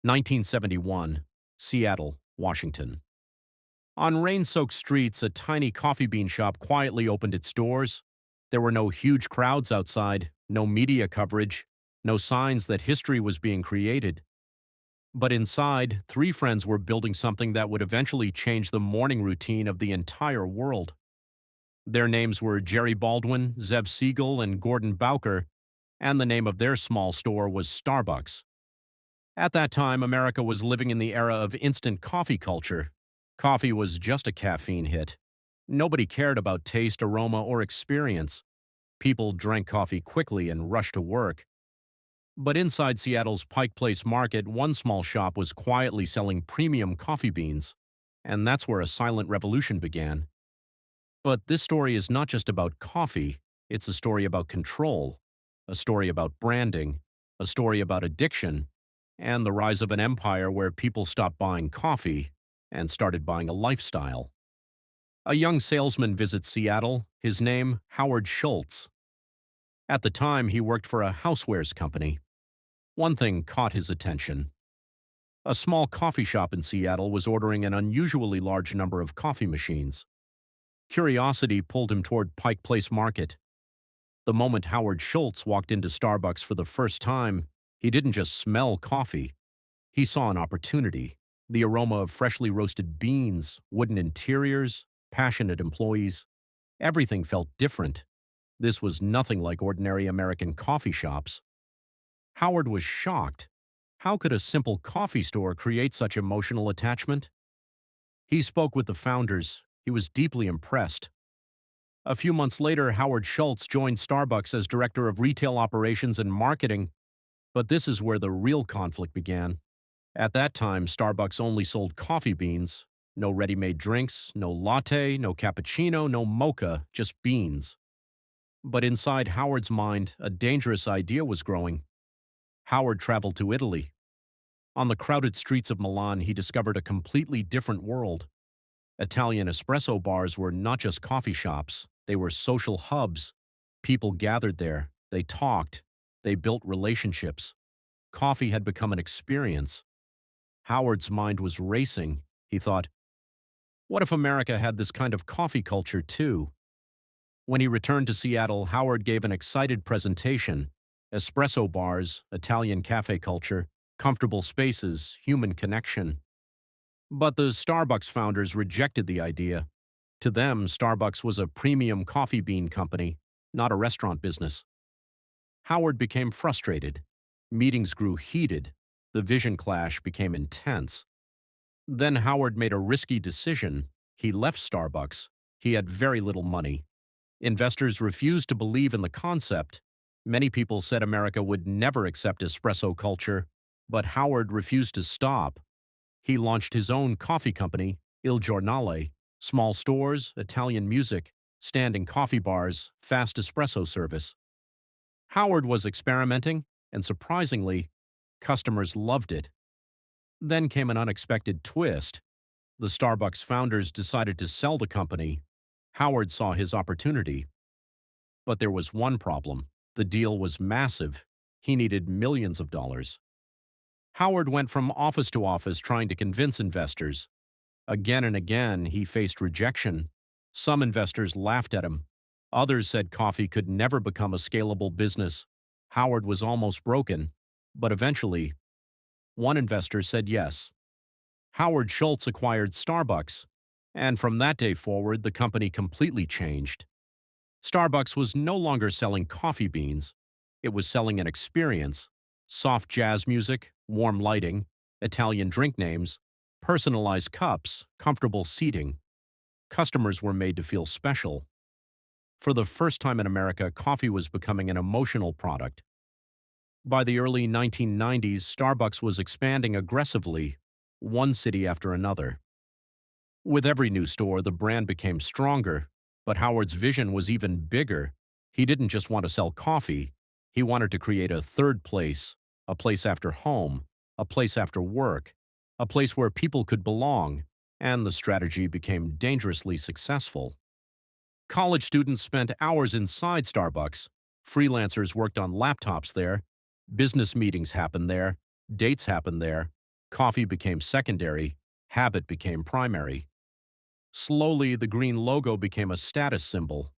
1971, Seattle, Washington. On rain-soaked streets, a tiny coffee bean shop quietly opened its doors. There were no huge crowds outside, no media coverage, no signs that history was being created. But inside, three friends were building something that would eventually change the morning routine of the entire world. Their names were Jerry Baldwin, Zev Siegel, and Gordon Bowker, and the name of their small store was Starbucks. At that time, America was living in the era of instant coffee culture. Coffee was just a caffeine hit. Nobody cared about taste, aroma, or experience. People drank coffee quickly and rushed to work. But inside Seattle's Pike Place market, one small shop was quietly selling premium coffee beans. And that's where a silent revolution began. But this story is not just about coffee, it's a story about control, a story about branding, a story about addiction, and the rise of an empire where people stopped buying coffee and started buying a lifestyle. A young salesman visits Seattle, his name Howard Schultz. At the time, he worked for a housewares company. One thing caught his attention. A small coffee shop in Seattle was ordering an unusually large number of coffee machines. Curiosity pulled him toward Pike Place Market. The moment Howard Schultz walked into Starbucks for the first time, he didn't just smell coffee. He saw an opportunity. The aroma of freshly roasted beans, wooden interiors, passionate employees. Everything felt different. This was nothing like ordinary American coffee shops. Howard was shocked. How could a simple coffee store create such emotional attachment? He spoke with the founders. He was deeply impressed. A few months later, Howard Schultz joined Starbucks as director of retail operations and marketing. But this is where the real conflict began. At that time, Starbucks only sold coffee beans. No ready-made drinks, no latte, no cappuccino, no mocha, just beans. But inside Howard's mind, a dangerous idea was growing. Howard traveled to Italy. On the crowded streets of Milan, he discovered a completely different world. Italian espresso bars were not just coffee shops, they were social hubs. People gathered there, they talked, they built relationships. Coffee had become an experience. Howard's mind was racing. He thought, what if America had this kind of coffee culture too? When he returned to Seattle, Howard gave an excited presentation. Espresso bars, Italian cafe culture, comfortable spaces, human connection. But the Starbucks founders rejected the idea. To them, Starbucks was a premium coffee bean company, not a restaurant business. Howard became frustrated. Meetings grew heated. The vision clash became intense. Then Howard made a risky decision. He left Starbucks. He had very little money. Investors refused to believe in the concept. Many people said America would never accept espresso culture, but Howard refused to stop. He launched his own coffee company, Il Giornale, small stores, Italian music, standing coffee bars, fast espresso service. Howard was experimenting, and surprisingly, customers loved it. Then came an unexpected twist. The Starbucks founders decided to sell the company. Howard saw his opportunity. But there was one problem. The deal was massive. He needed millions of dollars. Howard went from office to office trying to convince investors. Again and again, he faced rejection. Some investors laughed at him. Others said coffee could never become a scalable business. Howard was almost broken, but eventually, one investor said yes. Howard Schultz acquired Starbucks, and from that day forward, the company completely changed. Starbucks was no longer selling coffee beans. It was selling an experience: soft jazz music, warm lighting, Italian drink names, personalized cups, comfortable seating. Customers were made to feel special. For the first time in America, coffee was becoming an emotional product. By the early 1990s, Starbucks was expanding aggressively, one city after another. With every new store, the brand became stronger, but Howard's vision was even bigger. He didn't just want to sell coffee. He wanted to create a third place, a place after home, a place after work, a place where people could belong, and the strategy became dangerously successful. College students spent hours inside Starbucks. Freelancers worked on laptops there. Business meetings happened there. Dates happened there. Coffee became secondary, habit became primary. Slowly, the green logo became a status symbol.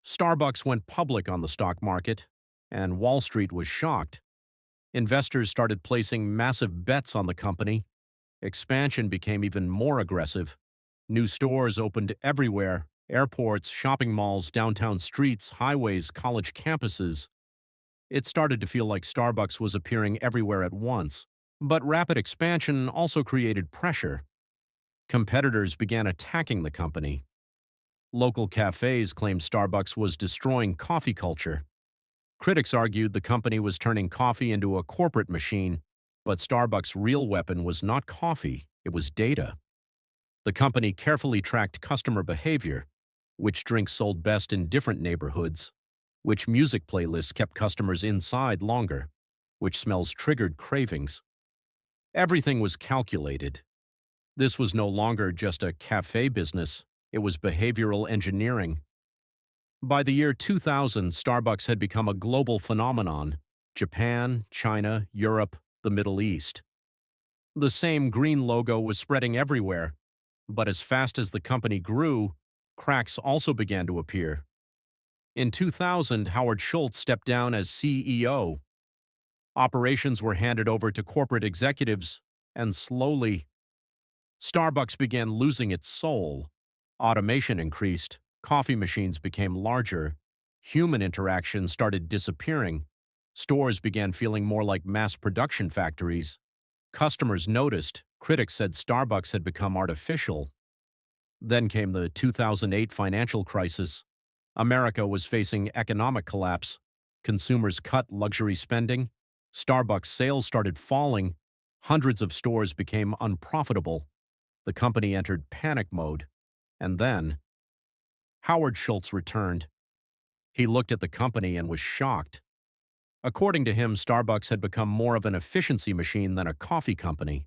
Starbucks went public on the stock market, and Wall Street was shocked. Investors started placing massive bets on the company. Expansion became even more aggressive. New stores opened everywhere: airports, shopping malls, downtown streets, highways, college campuses. It started to feel like Starbucks was appearing everywhere at once. But rapid expansion also created pressure. Competitors began attacking the company. Local cafes claimed Starbucks was destroying coffee culture. Critics argued the company was turning coffee into a corporate machine, but Starbucks' real weapon was not coffee, it was data. The company carefully tracked customer behavior: which drinks sold best in different neighborhoods, which music playlists kept customers inside longer, which smells triggered cravings. Everything was calculated. This was no longer just a cafe business, it was behavioral engineering. By the year 2000, Starbucks had become a global phenomenon: Japan, China, Europe, the Middle East. The same green logo was spreading everywhere, but as fast as the company grew, cracks also began to appear. In 2000, Howard Schultz stepped down as CEO. Operations were handed over to corporate executives, and slowly, Starbucks began losing its soul. Automation increased, coffee machines became larger, human interaction started disappearing, stores began feeling more like mass production factories. Customers noticed, critics said Starbucks had become artificial. Then came the 2008 financial crisis. America was facing economic collapse. Consumers cut luxury spending. Starbucks sales started falling. Hundreds of stores became unprofitable. The company entered panic mode. And then, Howard Schultz returned. He looked at the company and was shocked. According to him, Starbucks had become more of an efficiency machine than a coffee company.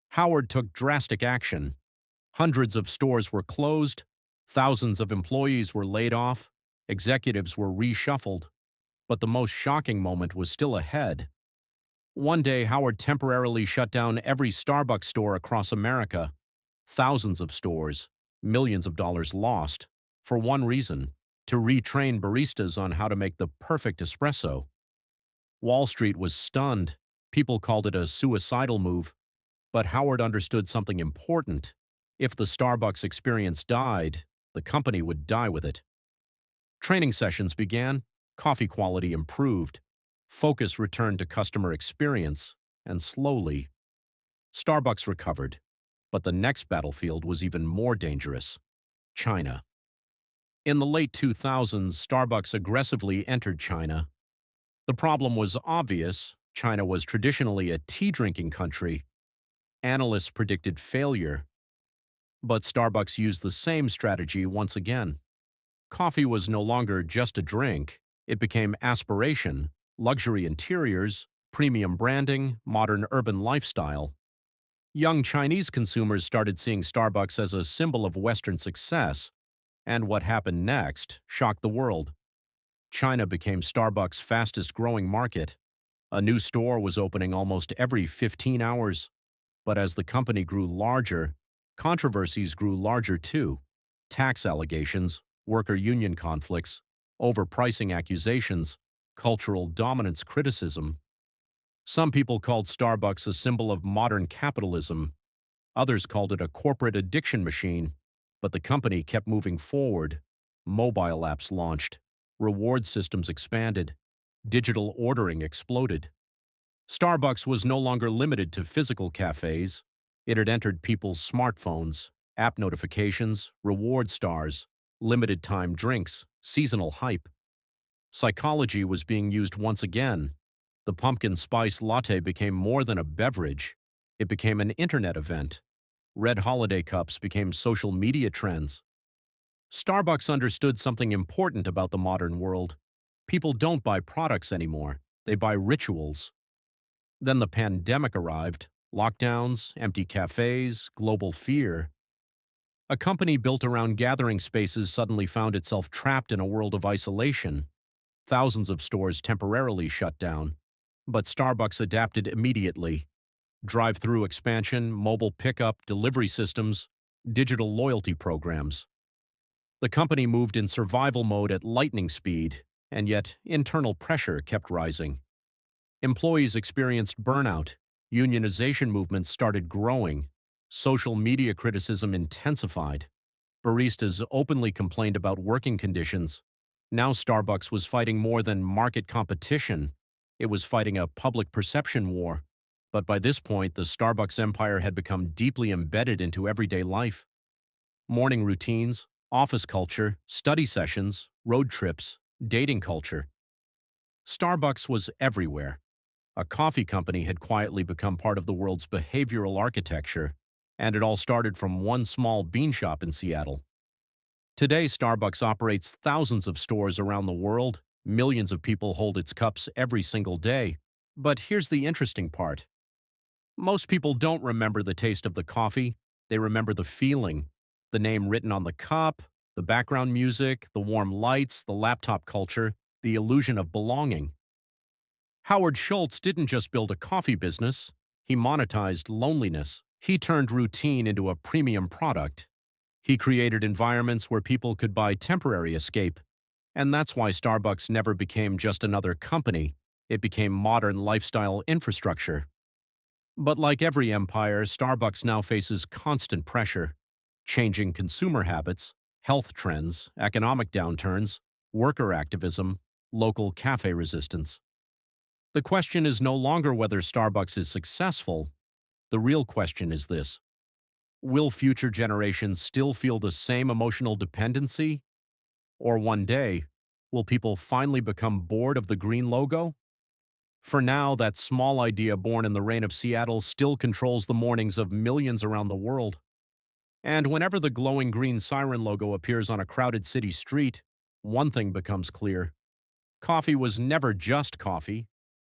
Howard took drastic action. Hundreds of stores were closed, thousands of employees were laid off, executives were reshuffled. But the most shocking moment was still ahead. One day, Howard temporarily shut down every Starbucks store across America. Thousands of stores, millions of dollars lost, for one reason: to retrain baristas on how to make the perfect espresso. Wall Street was stunned. People called it a suicidal move. But Howard understood something important. If the Starbucks experience died, the company would die with it. Training sessions began, coffee quality improved, focus returned to customer experience, and slowly, Starbucks recovered. But the next battlefield was even more dangerous: China. In the late 2000s, Starbucks aggressively entered China. The problem was obvious: China was traditionally a tea-drinking country. Analysts predicted failure. But Starbucks used the same strategy once again. Coffee was no longer just a drink. It became aspiration, luxury interiors, premium branding, modern urban lifestyle. Young Chinese consumers started seeing Starbucks as a symbol of Western success, and what happened next shocked the world. China became Starbucks' fastest-growing market. A new store was opening almost every 15 hours. But as the company grew larger, controversies grew larger too: tax allegations, worker union conflicts, overpricing accusations, cultural dominance criticism. Some people called Starbucks a symbol of modern capitalism. Others called it a corporate addiction machine. But the company kept moving forward. Mobile apps launched. Reward systems expanded. Digital ordering exploded. Starbucks was no longer limited to physical cafes. It had entered people's smartphones: app notifications, reward stars, limited-time drinks, seasonal hype. Psychology was being used once again. The pumpkin spice latte became more than a beverage. It became an internet event. Red holiday cups became social media trends. Starbucks understood something important about the modern world. People don't buy products anymore. They buy rituals. Then the pandemic arrived. Lockdowns, empty cafes, global fear. A company built around gathering spaces suddenly found itself trapped in a world of isolation. Thousands of stores temporarily shut down. But Starbucks adapted immediately. drive-through expansion, mobile pickup, delivery systems, digital loyalty programs. The company moved in survival mode at lightning speed, and yet internal pressure kept rising. Employees experienced burnout, unionization movements started growing, social media criticism intensified, baristas openly complained about working conditions. Now Starbucks was fighting more than market competition. It was fighting a public perception war. But by this point, the Starbucks empire had become deeply embedded into everyday life. Morning routines, office culture, study sessions, road trips, dating culture. Starbucks was everywhere. A coffee company had quietly become part of the world's behavioral architecture, and it all started from one small bean shop in Seattle. Today, Starbucks operates thousands of stores around the world. Millions of people hold its cups every single day. But here's the interesting part. Most people don't remember the taste of the coffee. They remember the feeling, the name written on the cup, the background music, the warm lights, the laptop culture, the illusion of belonging. Howard Schultz didn't just build a coffee business. He monetized loneliness. He turned routine into a premium product. He created environments where people could buy temporary escape. And that's why Starbucks never became just another company. It became modern lifestyle infrastructure. But like every empire, Starbucks now faces constant pressure. Changing consumer habits, health trends, economic downturns, worker activism, local cafe resistance. The question is no longer whether Starbucks is successful. The real question is this: will future generations still feel the same emotional dependency? Or one day, will people finally become bored of the green logo? For now, that small idea born in the rain of Seattle still controls the mornings of millions around the world. And whenever the glowing green siren logo appears on a crowded city street, one thing becomes clear. Coffee was never just coffee.